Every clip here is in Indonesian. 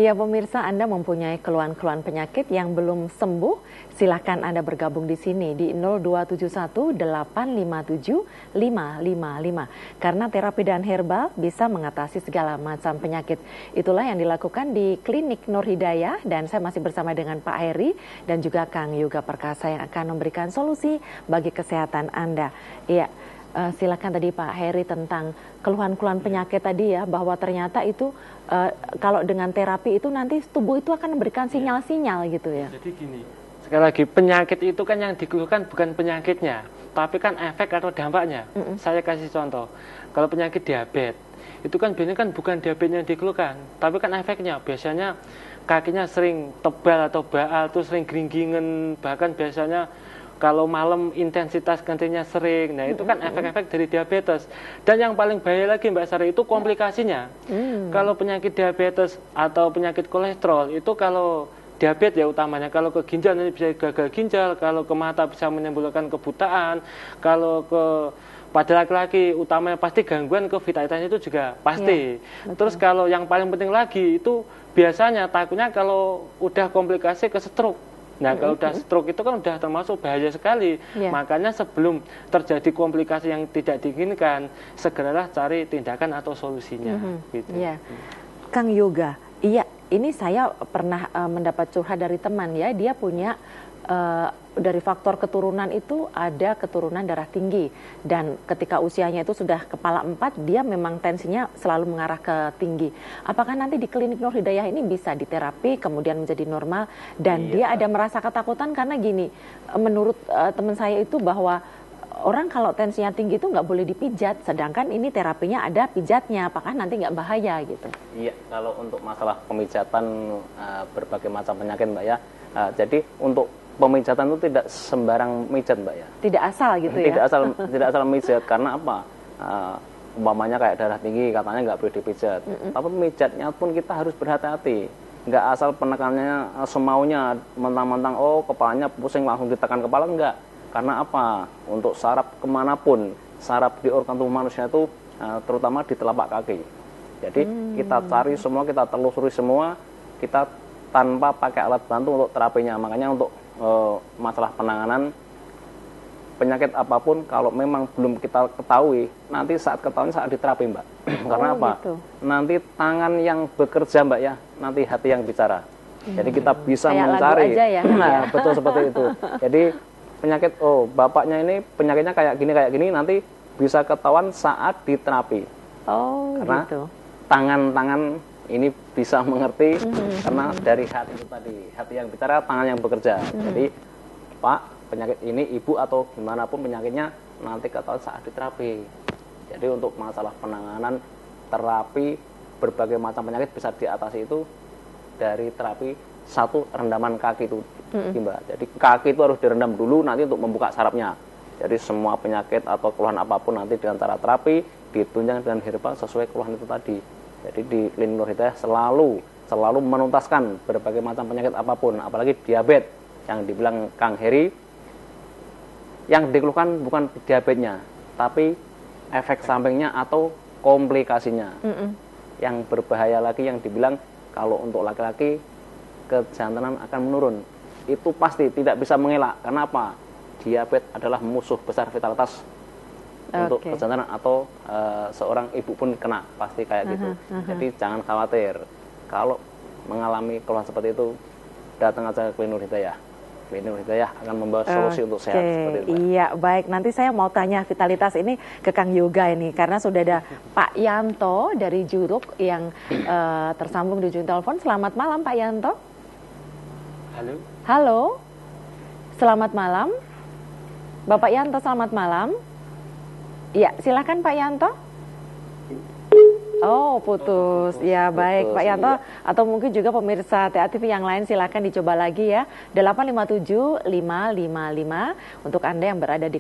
Ya pemirsa, Anda mempunyai keluhan-keluhan penyakit yang belum sembuh, silakan Anda bergabung di sini di 0271 857 555. Karena terapi dan herbal bisa mengatasi segala macam penyakit. Itulah yang dilakukan di Klinik Nur Hidayah dan saya masih bersama dengan Pak Heri dan juga Kang Yoga Perkasa yang akan memberikan solusi bagi kesehatan Anda. Iya. Silakan tadi Pak Heri tentang keluhan-keluhan penyakit tadi ya, bahwa ternyata itu kalau dengan terapi itu nanti tubuh itu akan memberikan sinyal-sinyal gitu ya. Jadi gini, sekali lagi penyakit itu kan yang dikeluhkan bukan penyakitnya, tapi kan efek atau dampaknya. Saya kasih contoh, kalau penyakit diabetes itu kan biasanya kan bukan diabetes yang dikeluhkan, tapi kan efeknya. Biasanya kakinya sering tebal atau baal, tuh sering geringgingen, bahkan biasanya kalau malam intensitas kencingnya sering. Nah itu kan efek-efek dari diabetes. Dan yang paling bahaya lagi Mbak Sari itu komplikasinya. Kalau penyakit diabetes atau penyakit kolesterol itu kalau diabetes ya utamanya, kalau ke ginjal nanti bisa gagal ginjal, kalau ke mata bisa menimbulkan kebutaan, kalau pada laki-laki utamanya pasti gangguan ke vitalitas itu juga pasti. Ya, terus kalau yang paling penting lagi itu biasanya takutnya kalau udah komplikasi ke stroke. Nah kalau udah stroke itu kan udah termasuk bahaya sekali. Makanya sebelum terjadi komplikasi yang tidak diinginkan, segeralah cari tindakan atau solusinya. Gitu. Kang Yoga, iya ini saya pernah mendapat curhat dari teman ya, dia punya dari faktor keturunan itu ada keturunan darah tinggi dan ketika usianya itu sudah kepala 4 dia memang tensinya selalu mengarah ke tinggi. Apakah nanti di Klinik Nur Hidayah ini bisa diterapi kemudian menjadi normal dan dia ada merasa ketakutan karena gini, menurut teman saya itu bahwa orang kalau tensinya tinggi itu nggak boleh dipijat, sedangkan ini terapinya ada pijatnya, apakah nanti nggak bahaya gitu? Iya, kalau untuk masalah pemijatan berbagai macam penyakit Mbak ya, jadi untuk pemijatan itu tidak sembarang mijat Mbak ya. Tidak asal gitu ya? Tidak asal mijat, karena apa? Umpamanya kayak darah tinggi katanya nggak boleh dipijat. Tapi pemijatnya pun kita harus berhati-hati. Nggak asal penekannya semaunya, mentang-mentang oh kepalanya pusing langsung ditekan kepala, enggak. Karena apa? Untuk saraf kemanapun, saraf di organ tubuh manusia itu terutama di telapak kaki. Jadi kita cari semua, kita telusuri semua, kita tanpa pakai alat bantu untuk terapinya. Makanya untuk masalah penanganan penyakit apapun kalau memang belum kita ketahui, nanti saat ketahuan saat diterapi Mbak. Karena apa? Gitu. Nanti tangan yang bekerja Mbak ya, nanti hati yang bicara. Jadi kita bisa kayak mencari. Lagu aja ya? Nah, betul seperti itu. Jadi penyakit, oh bapaknya ini penyakitnya kayak gini, nanti bisa ketahuan saat diterapi. Oh, karena gitu. Tangan-tangan ini bisa mengerti karena dari hati itu tadi, hati yang bicara, tangan yang bekerja. Jadi Pak, penyakit ini ibu atau gimana pun penyakitnya nanti ketahuan saat diterapi. Jadi untuk masalah penanganan terapi berbagai macam penyakit bisa diatasi itu dari terapi satu rendaman kaki itu, Mbak. Jadi kaki itu harus direndam dulu nanti untuk membuka sarafnya. Jadi semua penyakit atau keluhan apapun nanti dengan cara terapi ditunjang dengan herbal sesuai keluhan itu tadi. Jadi di Klinik Nur Hidayah selalu menuntaskan berbagai macam penyakit apapun, apalagi diabetes yang dibilang Kang Heri, yang dikeluhkan bukan diabetesnya, tapi efek sampingnya atau komplikasinya. Yang berbahaya lagi yang dibilang kalau untuk laki-laki kejantanan akan menurun. Itu pasti tidak bisa mengelak. Karena apa? Diabetes adalah musuh besar vitalitas untuk kejantanan atau seorang ibu pun kena pasti kayak gitu. Jadi jangan khawatir kalau mengalami keluhan seperti itu, datang aja ke Klinik Nur Hidayah. Klinik Nur Hidayah akan membawa solusi untuk sehat seperti itu. Iya, baik. Nanti saya mau tanya vitalitas ini ke Kang Yoga ini karena sudah ada Pak Yanto dari Juruk yang tersambung di ujung telepon. Selamat malam Pak Yanto. Halo. Halo. Selamat malam. Bapak Yanto, selamat malam. Iya, silakan Pak Yanto. Oh, putus. Ya, baik Pak Yanto. Atau mungkin juga pemirsa TA TV yang lain silakan dicoba lagi ya. 857 555 untuk Anda yang berada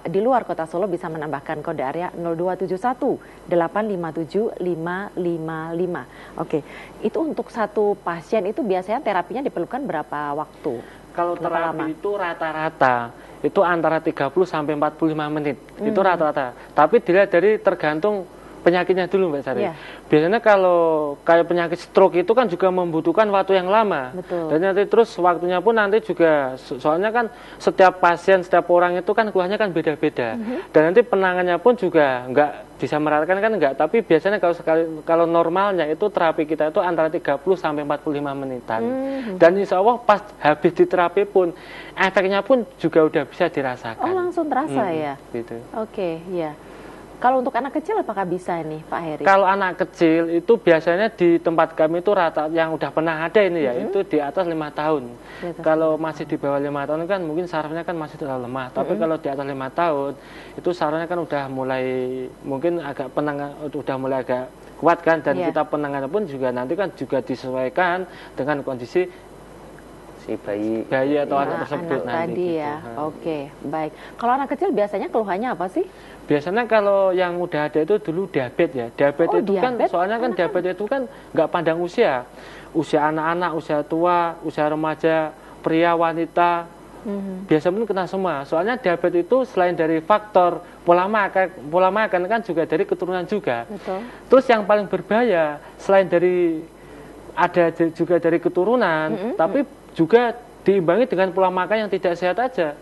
di luar kota Solo bisa menambahkan kode area 0271 857 555. Oke. Itu untuk satu pasien itu biasanya terapinya diperlukan berapa waktu? Kalau terapi itu rata-rata itu antara 30 sampai 45 menit. Itu rata-rata. Tapi dilihat dari tergantung penyakitnya dulu Mbak Sari. Iya. Biasanya kalau kayak penyakit stroke itu kan juga membutuhkan waktu yang lama. Betul. Dan nanti terus waktunya pun nanti juga, soalnya kan setiap pasien, setiap orang itu kan keluhannya kan beda-beda. Dan nanti penanganannya pun juga nggak disamaratakan kan enggak, tapi biasanya kalau normalnya itu terapi kita itu antara 30 sampai 45 menitan. Dan insya Allah pas habis di terapi pun efeknya pun juga udah bisa dirasakan. Oh, langsung terasa ya? Gitu. Oke, ya. Kalau untuk anak kecil apakah bisa nih Pak Heri? Kalau anak kecil itu biasanya di tempat kami itu rata yang udah pernah ada ini ya, itu di atas 5 tahun. Kalau masih di bawah 5 tahun kan mungkin sarafnya kan masih terlalu lemah. Tapi kalau di atas 5 tahun itu sarafnya kan udah mulai mungkin agak udah mulai agak kuat kan, dan kita penanganan pun juga nanti kan juga disesuaikan dengan kondisi si bayi atau anak tersebut anak nanti tadi gitu. ya. Oke, baik. Kalau anak kecil biasanya keluhannya apa sih? Biasanya kalau yang udah ada itu dulu diabetes ya. Diabetes itu kan soalnya kan diabetes itu kan nggak pandang usia. Usia anak-anak, usia tua, usia remaja, pria, wanita. Biasanya pun kena semua. Soalnya diabetes itu selain dari faktor pola makan kan juga dari keturunan juga. Betul. Terus yang paling berbahaya selain dari ada juga dari keturunan, tapi juga diimbangi dengan pola makan yang tidak sehat aja.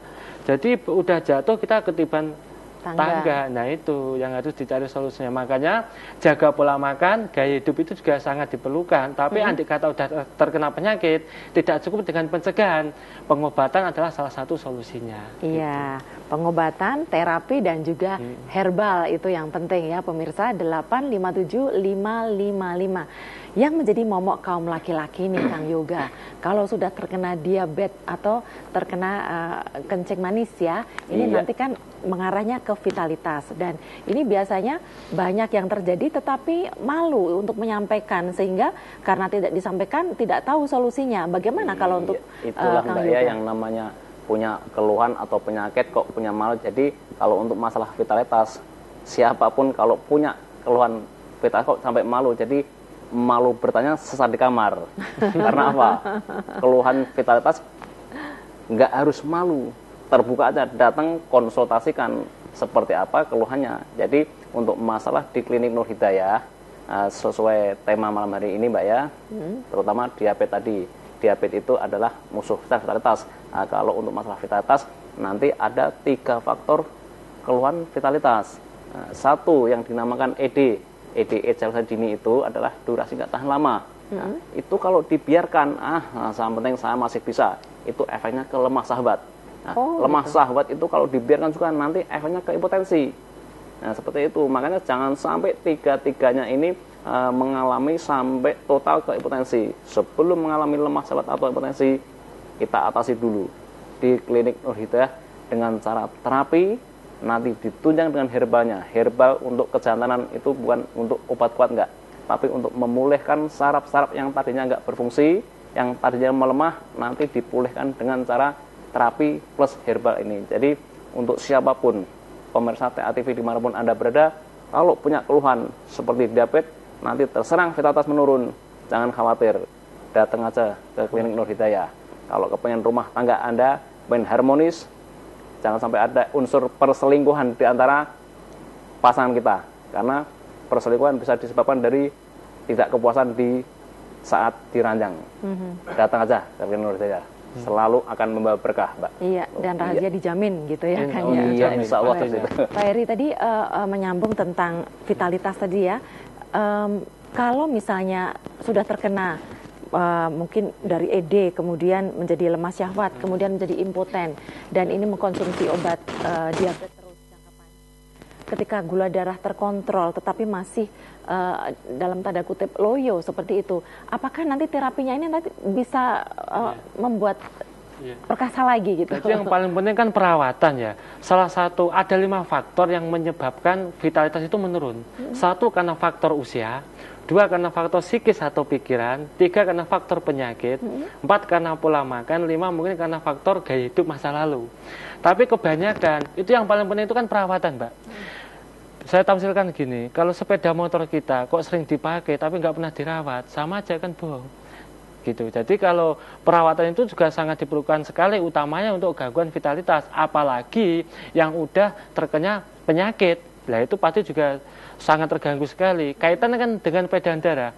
Jadi udah jatuh kita ketiban tangga. Nah itu yang harus dicari solusinya. Makanya jaga pola makan, gaya hidup itu juga sangat diperlukan. Tapi andai kata udah terkena penyakit, tidak cukup dengan pencegahan. Pengobatan adalah salah satu solusinya. Iya, pengobatan, terapi dan juga herbal itu yang penting ya pemirsa. 857-555. Yang menjadi momok kaum laki-laki nih Kang Yoga, kalau sudah terkena diabetes atau terkena kencing manis ya, ini nanti kan mengarahnya ke vitalitas, dan ini biasanya banyak yang terjadi tetapi malu untuk menyampaikan, sehingga karena tidak disampaikan tidak tahu solusinya. Bagaimana kalau untuk itulah Kang Mbak Yoga? ya, yang namanya punya keluhan atau penyakit kok punya malu. Jadi kalau untuk masalah vitalitas, siapapun kalau punya keluhan vitalitas kok sampai malu, jadi malu bertanya sesat di kamar. Karena apa? Keluhan vitalitas nggak harus malu, terbuka aja, datang konsultasikan seperti apa keluhannya. Jadi untuk masalah di klinik Nur Hidayah, sesuai tema malam hari ini Mbak ya, terutama diabetes tadi. Diabetes itu adalah musuh vitalitas. Kalau untuk masalah vitalitas nanti ada 3 faktor keluhan vitalitas. Satu yang dinamakan ED, ejakulasi dini itu adalah durasi nggak tahan lama. Nah, itu kalau dibiarkan, yang penting saya masih bisa, itu efeknya ke lemah sahabat. Nah, lemah sahabat itu kalau dibiarkan juga nanti efeknya ke impotensi. Nah, seperti itu. Makanya jangan sampai 3-tiganya ini mengalami sampai total ke impotensi. Sebelum mengalami lemah sahabat atau impotensi, kita atasi dulu di klinik Nur Hidayah dengan cara terapi. Nanti ditunjang dengan herbalnya. Herbal untuk kejantanan itu bukan untuk obat kuat enggak, tapi untuk memulihkan saraf-saraf yang tadinya enggak berfungsi, yang tadinya melemah, nanti dipulihkan dengan cara terapi plus herbal ini. Jadi untuk siapapun pemirsa TA TV dimanapun Anda berada, kalau punya keluhan seperti diabetes, nanti terserang vitalitas menurun, jangan khawatir, datang aja ke klinik Nur Hidayah. Kalau kepengen rumah tangga Anda pengen harmonis, jangan sampai ada unsur perselingkuhan di antara pasangan kita. Karena perselingkuhan bisa disebabkan dari tidak kepuasan di saat diranjang. Datang aja ke klinik Nur Hidayah. Selalu akan membawa berkah, Mbak. Iya, dan rahasia dijamin gitu ya kan ya. Iya, insya Allah. Pak Heri tadi menyambung tentang vitalitas tadi ya. Kalau misalnya sudah terkena mungkin dari ED, kemudian menjadi lemah syahwat, kemudian menjadi impoten, dan ini mengkonsumsi obat diabetes terus jangka panjang. Ketika gula darah terkontrol, tetapi masih dalam tanda kutip loyo seperti itu, apakah nanti terapinya ini nanti bisa membuat perkasa lagi gitu? Jadi yang paling penting kan perawatan ya. Salah satu, ada 5 faktor yang menyebabkan vitalitas itu menurun. 1 karena faktor usia, 2 karena faktor psikis atau pikiran, 3 karena faktor penyakit, 4 karena pola makan, 5 mungkin karena faktor gaya hidup masa lalu. Tapi kebanyakan, itu yang paling penting itu kan perawatan, Mbak. Saya tamsilkan gini, kalau sepeda motor kita kok sering dipakai tapi nggak pernah dirawat, sama aja kan bohong. Gitu. Jadi kalau perawatan itu juga sangat diperlukan sekali, utamanya untuk gangguan vitalitas, apalagi yang udah terkena penyakit. Nah itu pasti juga sangat terganggu sekali. Kaitannya kan dengan peredaran darah.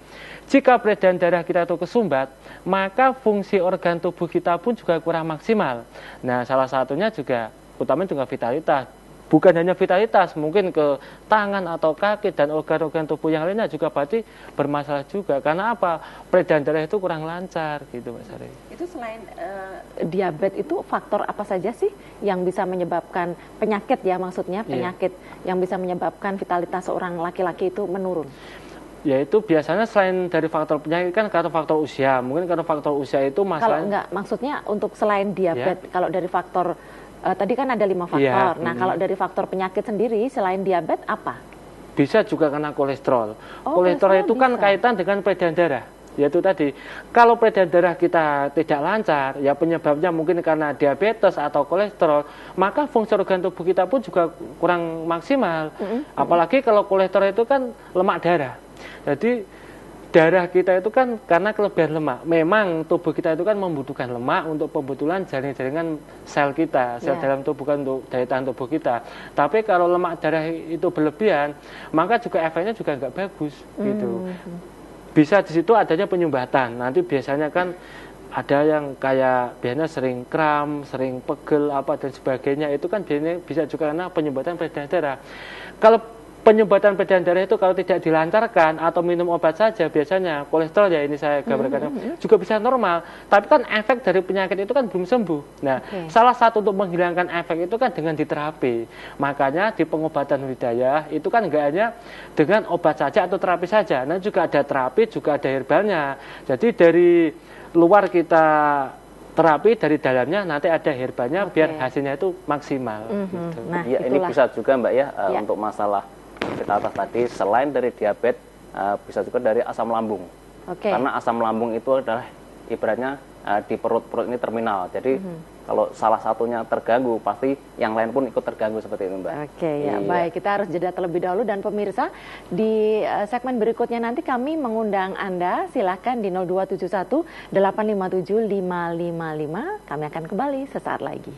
Jika peredaran darah kita itu kesumbat, maka fungsi organ tubuh kita pun juga kurang maksimal. Nah salah satunya juga, utamanya juga vitalitas. Bukan hanya vitalitas, mungkin ke tangan atau kaki dan organ-organ tubuh yang lainnya juga berarti bermasalah juga. Karena apa? Peredaran darah itu kurang lancar gitu Mbak Sari. Itu selain diabetes itu faktor apa saja sih yang bisa menyebabkan penyakit ya, maksudnya penyakit yang bisa menyebabkan vitalitas seorang laki-laki itu menurun? Yaitu biasanya selain dari faktor penyakit kan karena faktor usia. Mungkin karena faktor usia itu masalah. Kalau enggak, maksudnya untuk selain diabetes, kalau dari faktor tadi kan ada 5 faktor. Nah, kalau dari faktor penyakit sendiri selain diabetes apa? Bisa juga karena kolesterol. Oh, kolesterol itu kan bisa. kaitan dengan peredaran darah. Yaitu tadi, kalau peredaran darah kita tidak lancar, ya penyebabnya mungkin karena diabetes atau kolesterol, maka fungsi organ tubuh kita pun juga kurang maksimal. Apalagi kalau kolesterol itu kan lemak darah. Jadi darah kita itu kan karena kelebihan lemak. Memang tubuh kita itu kan membutuhkan lemak untuk pembetulan jaringan-jaringan sel kita, sel dalam tubuh kan untuk daya tahan tubuh kita. Tapi kalau lemak darah itu berlebihan, maka juga efeknya juga nggak bagus gitu. Bisa di situ adanya penyumbatan. Nanti biasanya kan ada yang kayak biasanya sering kram, sering pegel apa dan sebagainya. Itu kan biasanya bisa juga karena penyumbatan peredaran darah. Kalau penyumbatan peredaran darah itu kalau tidak dilancarkan atau minum obat saja, biasanya kolesterol ya ini saya gambarkan juga bisa normal. Tapi kan efek dari penyakit itu kan belum sembuh. Nah, salah satu untuk menghilangkan efek itu kan dengan diterapi. Makanya di pengobatan Hidayah itu kan enggak hanya dengan obat saja atau terapi saja. Nah, juga ada terapi, juga ada herbalnya. Jadi dari luar kita terapi, dari dalamnya nanti ada herbalnya biar hasilnya itu maksimal. Gitu. Nah, ya, ini bisa juga Mbak ya, untuk masalah vitalitas tadi, selain dari diabetes, bisa juga dari asam lambung. Karena asam lambung itu adalah ibaratnya di perut-perut ini terminal. Jadi kalau salah satunya terganggu, pasti yang lain pun ikut terganggu seperti itu Mbak. Baik, kita harus jeda terlebih dahulu. Dan pemirsa, di segmen berikutnya nanti kami mengundang Anda, silahkan di 0271 857 555. Kami akan kembali sesaat lagi.